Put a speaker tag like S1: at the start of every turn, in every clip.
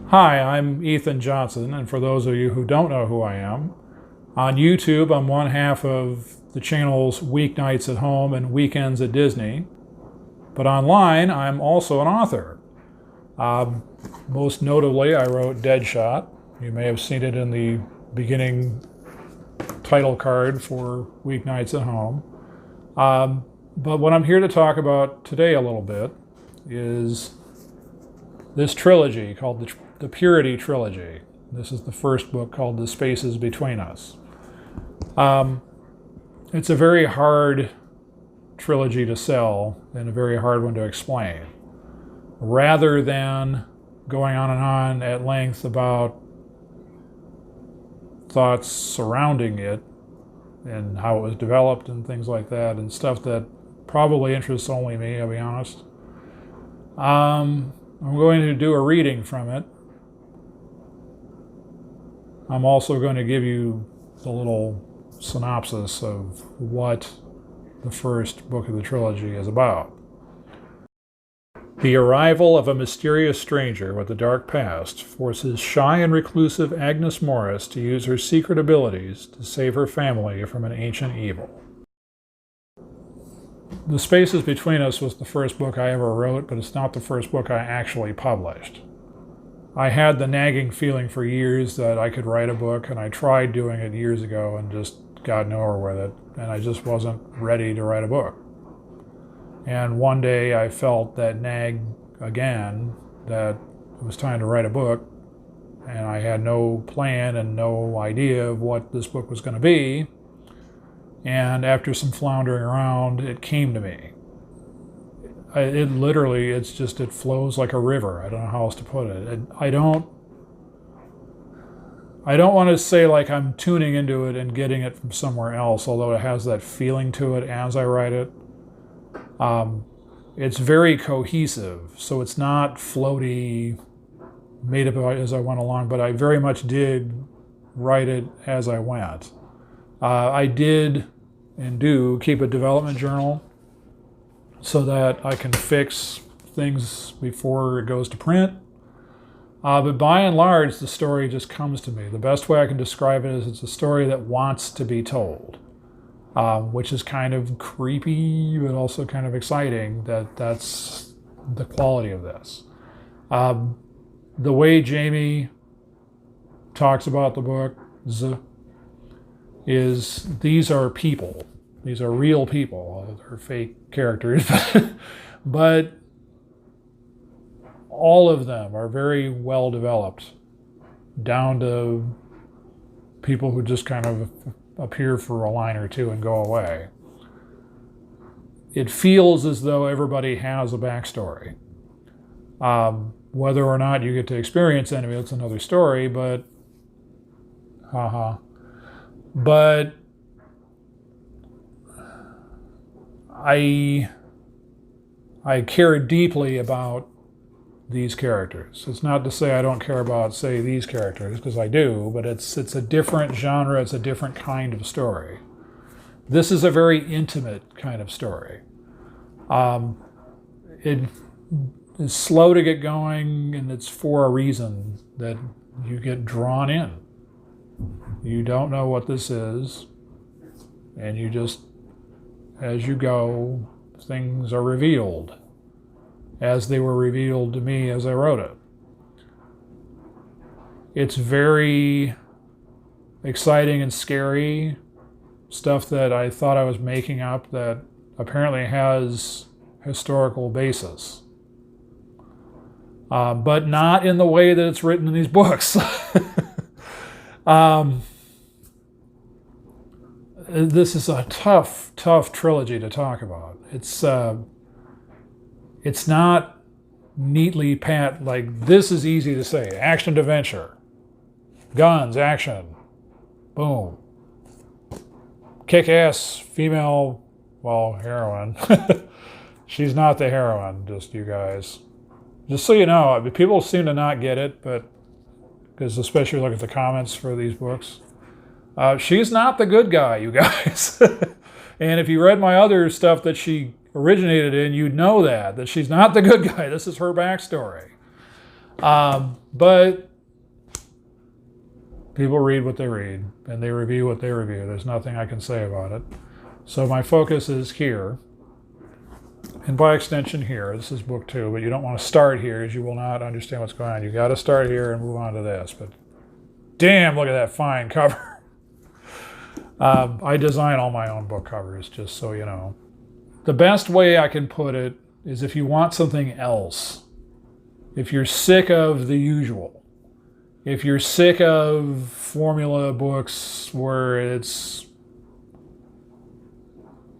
S1: Hi, I'm Ethan Johnson, and for those of you who don't know who I am, on YouTube I'm one half of the channels Weeknights at Home and Weekends at Disney, but online I'm also an author. Most notably, I wrote Deadshot. You may have seen it in the beginning title card for Weeknights at Home. But what I'm here to talk about today a little bit is this trilogy called the Purity Trilogy. This is the first book called The Spaces Between Us. It's a very hard trilogy to sell and a very hard one to explain. Rather than going on and on at length about thoughts surrounding it and how it was developed and things like that and stuff that probably interests only me, I'll be honest. I'm going to do a reading from it. I'm also going to give you the little synopsis of what the first book of the trilogy is about. The arrival of a mysterious stranger with a dark past forces shy and reclusive Agnes Morris to use her secret abilities to save her family from an ancient evil. The Spaces Between Us was the first book I ever wrote, but it's not the first book I actually published. I had the nagging feeling for years that I could write a book, and I tried doing it years ago and just got nowhere with it, and I just wasn't ready to write a book. And one day I felt that nag again, that it was time to write a book, and I had no plan and no idea of what this book was going to be. And after some floundering around, it came to me. It flows like a river. I don't know how else to put it. I don't want to say like I'm tuning into it and getting it from somewhere else, although it has that feeling to it as I write it. It's very cohesive, so it's not floaty, made up as I went along, but I very much did write it as I went. I did and do keep a development journal so that I can fix things before it goes to print. But by and large, the story just comes to me. The best way I can describe it is it's a story that wants to be told, which is kind of creepy, but also kind of exciting that's the quality of this. The way Jamie talks about the book is these are people. These are real people. They're fake characters, but all of them are very well developed, down to people who just kind of appear for a line or two and go away. It feels as though everybody has a backstory. Whether or not you get to experience any of it, it's another story, but But I care deeply about these characters. It's not to say I don't care about, say, these characters, because I do, but it's a different genre, it's a different kind of story. This is a very intimate kind of story. It is slow to get going, and it's for a reason that you get drawn in. You don't know what this is, and you just, as you go, things are revealed, as they were revealed to me as I wrote it. It's very exciting and scary, stuff that I thought I was making up that apparently has historical basis. But not in the way that it's written in these books. This is a tough trilogy to talk about. It's not neatly pat, like this is easy to say. Action to adventure. Guns, action. Boom. Kick-ass female, heroine. She's not the heroine, just you guys. Just so you know, people seem to not get it, but because especially look at the comments for these books. She's not the good guy, you guys. And if you read my other stuff that she originated in, you'd know that she's not the good guy. This is her backstory. But people read what they read, and they review what they review. There's nothing I can say about it. So my focus is here, and by extension here. This is book 2, but you don't want to start here, as you will not understand what's going on. You got to start here and move on to this. But damn, look at that fine cover. I design all my own book covers, just so you know. The best way I can put it is, if you want something else, if you're sick of the usual, if you're sick of formula books where it's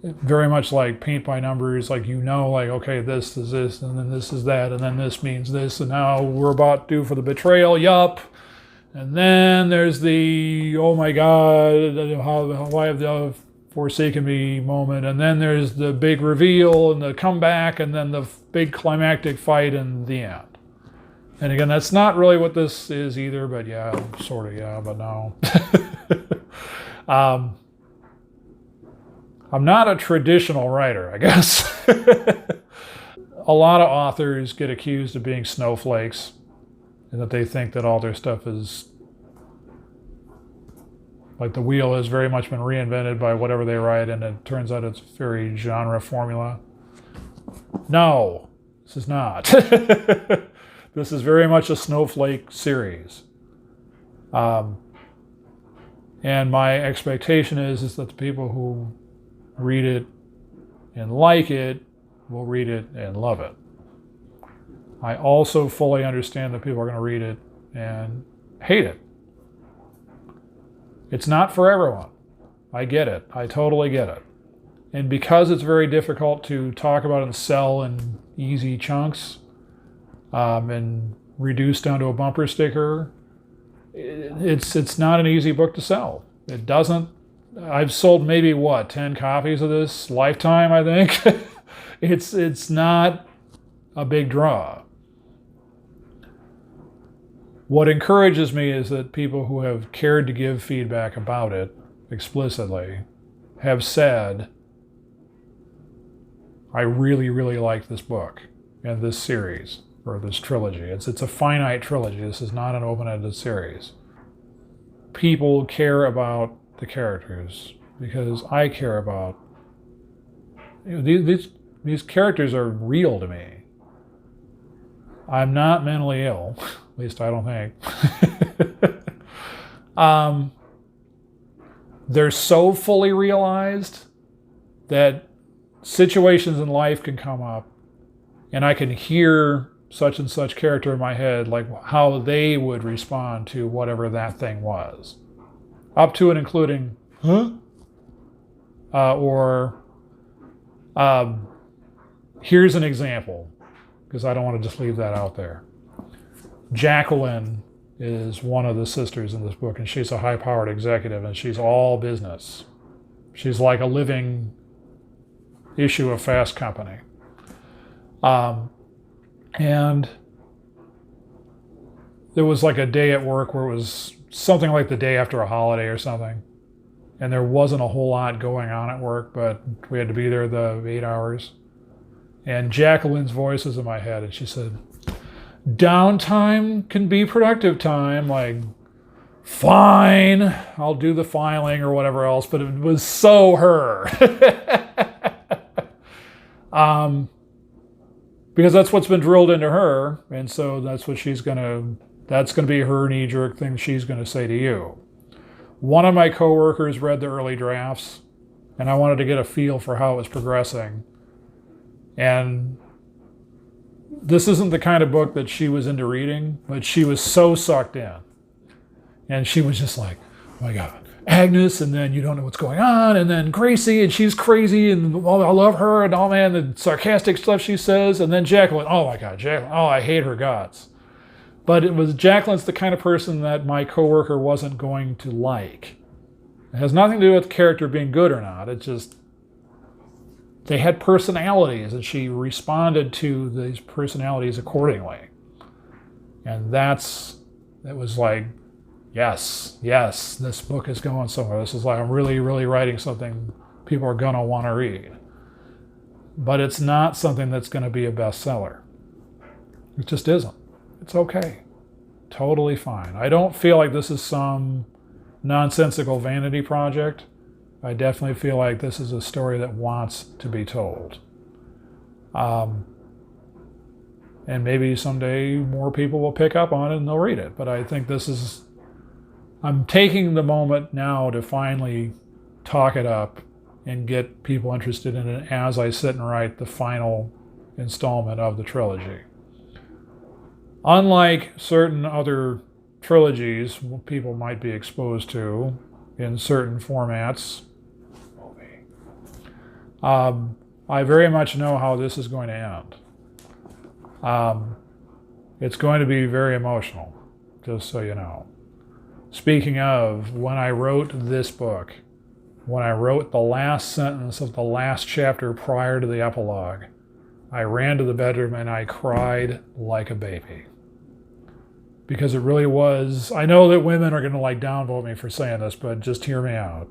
S1: very much like paint by numbers, like, like, okay, this is this, and then this is that, and then this means this, and now we're about due for the betrayal, yup. And then there's the, oh my God, why have they forsaken me moment, and then there's the big reveal and the comeback, and then the big climactic fight in the end. And again, that's not really what this is either, but yeah, sort of, yeah, but no. I'm not a traditional writer, I guess. A lot of authors get accused of being snowflakes, and that they think that all their stuff is, like, the wheel has very much been reinvented by whatever they write, and it turns out it's very genre formula. No, this is not. This is very much a snowflake series. And my expectation is that the people who read it and like it will read it and love it. I also fully understand that people are going to read it and hate it. It's not for everyone. I get it. I totally get it. And because it's very difficult to talk about and sell in easy chunks, and reduced down to a bumper sticker, it's not an easy book to sell. It doesn't. I've sold maybe 10 copies of this lifetime, I think. It's not a big draw. What encourages me is that people who have cared to give feedback about it explicitly have said, I really, really like this book and this series, or this trilogy. It's a finite trilogy. This is not an open-ended series. People care about the characters because I care about, these characters are real to me. I'm not mentally ill, at least I don't think. They're so fully realized that situations in life can come up, and I can hear such and such character in my head, like how they would respond to whatever that thing was. Up to and including, huh? Here's an example, because I don't want to just leave that out there. Jacqueline is one of the sisters in this book, and she's a high-powered executive, and she's all business. She's like a living issue of Fast Company. And there was like a day at work where it was something like the day after a holiday or something. And there wasn't a whole lot going on at work, but we had to be there the 8 hours. And Jacqueline's voice was in my head, and she said, downtime can be productive time. Like, fine, I'll do the filing or whatever else, but it was so her. Because that's what's been drilled into her, and so that's going to be her knee-jerk thing she's going to say to you. One of my coworkers read the early drafts, and I wanted to get a feel for how it was progressing. And this isn't the kind of book that she was into reading, but she was so sucked in. And she was just like, oh my God, Agnes, and then you don't know what's going on, and then Gracie, and she's crazy, and oh, I love her, and oh man, the sarcastic stuff she says, and then Jacqueline, oh my God, Jacqueline, oh, I hate her guts. But Jacqueline's the kind of person that my coworker wasn't going to like. It has nothing to do with the character being good or not. It's just, they had personalities, and she responded to these personalities accordingly. And it was like, yes, this book is going somewhere. This is like, I'm really, really writing something people are going to want to read. But it's not something that's going to be a bestseller. It just isn't. It's okay. Totally fine. I don't feel like this is some nonsensical vanity project. I definitely feel like this is a story that wants to be told. And maybe someday more people will pick up on it and they'll read it. But I think I'm taking the moment now to finally talk it up and get people interested in it as I sit and write the final installment of the trilogy. Unlike certain other trilogies people might be exposed to in certain formats, I very much know how this is going to end. It's going to be very emotional, just so you know. Speaking of, when I wrote this book, when I wrote the last sentence of the last chapter prior to the epilogue, I ran to the bedroom and I cried like a baby. Because it really was, I know that women are going to downvote me for saying this, but just hear me out.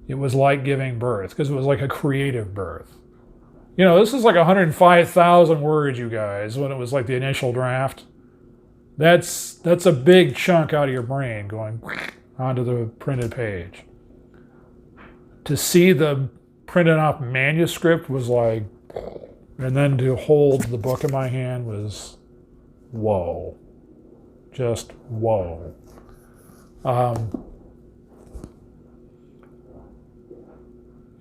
S1: It was like giving birth, because it was like a creative birth. This is like 105,000 words, you guys, when it was like the initial draft. That's a big chunk out of your brain going onto the printed page. To see the printed off manuscript was like, and then to hold the book in my hand was, whoa. Just whoa.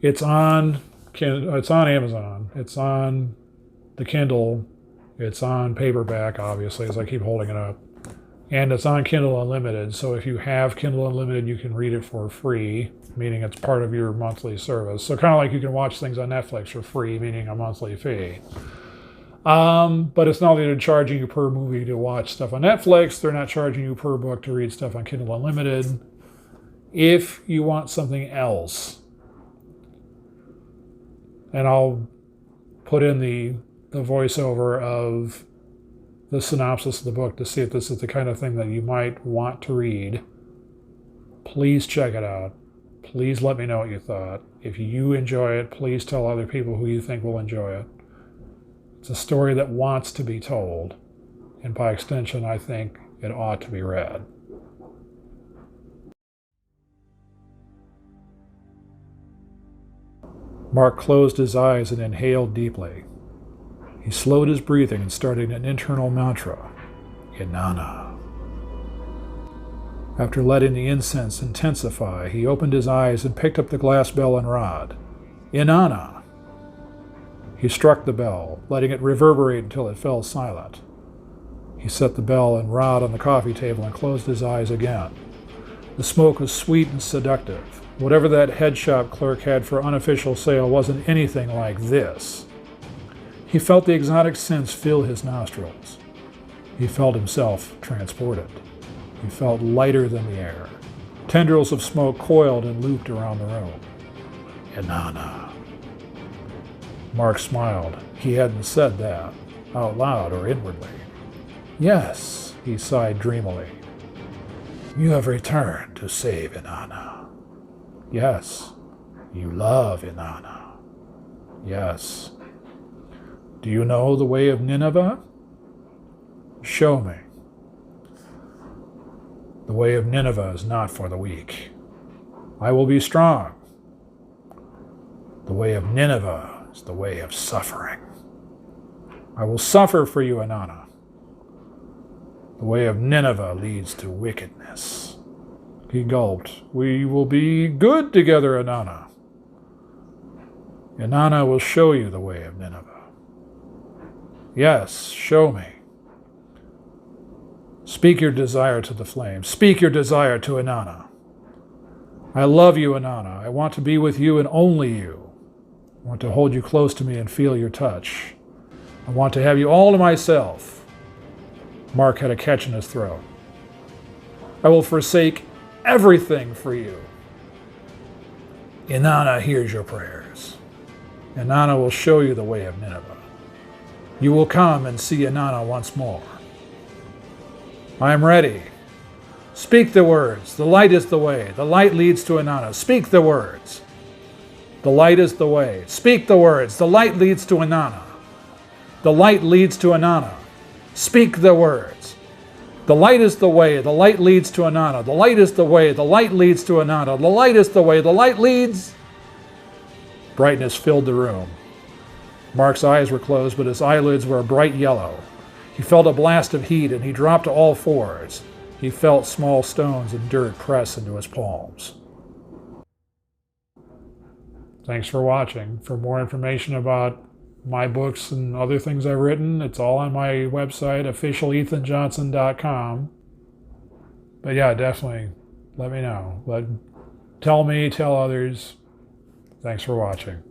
S1: It's on Amazon. It's on the Kindle. It's on paperback, obviously, as I keep holding it up. And it's on Kindle Unlimited. So if you have Kindle Unlimited, you can read it for free, meaning it's part of your monthly service. So kind of like you can watch things on Netflix for free, meaning a monthly fee. But it's not that they're charging you per movie to watch stuff on Netflix. They're not charging you per book to read stuff on Kindle Unlimited. If you want something else, and I'll put in the voiceover of the synopsis of the book to see if this is the kind of thing that you might want to read, please check it out. Please let me know what you thought. If you enjoy it, please tell other people who you think will enjoy it. It's a story that wants to be told, and by extension, I think it ought to be read. Mark closed his eyes and inhaled deeply. He slowed his breathing and started an internal mantra, Inanna. After letting the incense intensify, he opened his eyes and picked up the glass bell and rod. Inanna! He struck the bell, letting it reverberate until it fell silent. He set the bell and rod on the coffee table and closed his eyes again. The smoke was sweet and seductive. Whatever that head shop clerk had for unofficial sale wasn't anything like this. He felt the exotic scents fill his nostrils. He felt himself transported. He felt lighter than the air. Tendrils of smoke coiled and looped around the room. Inanna. Mark smiled. He hadn't said that, out loud or inwardly. Yes, he sighed dreamily. You have returned to save Inanna. Yes, you love Inanna. Yes. Do you know the way of Nineveh? Show me. The way of Nineveh is not for the weak. I will be strong. The way of Nineveh is the way of suffering. I will suffer for you, Inanna. The way of Nineveh leads to wickedness. He gulped. We will be good together, Inanna. Inanna will show you the way of Nineveh. Yes, show me. Speak your desire to the flame. Speak your desire to Inanna. I love you, Inanna. I want to be with you and only you. I want to hold you close to me and feel your touch. I want to have you all to myself. Mark had a catch in his throat. I will forsake everything for you. Inanna hears your prayers. Inanna will show you the way of Nineveh. You will come and see Inanna once more. I am ready. Speak the words. The light is the way. The light leads to Inanna. Speak the words. The light is the way. Speak the words. The light leads to Inanna. The light leads to Inanna. Speak the words. The light is the way, the light leads to Ananda. The light is the way, the light leads to Ananda. The light is the way, the light leads. Brightness filled the room. Mark's eyes were closed, but his eyelids were a bright yellow. He felt a blast of heat, and he dropped to all fours. He felt small stones and dirt press into his palms. Thanks for watching. For more information about my books and other things I've written, it's all on my website, officialethanjohnson.com. But yeah, definitely let me know. Tell me, tell others. Thanks for watching.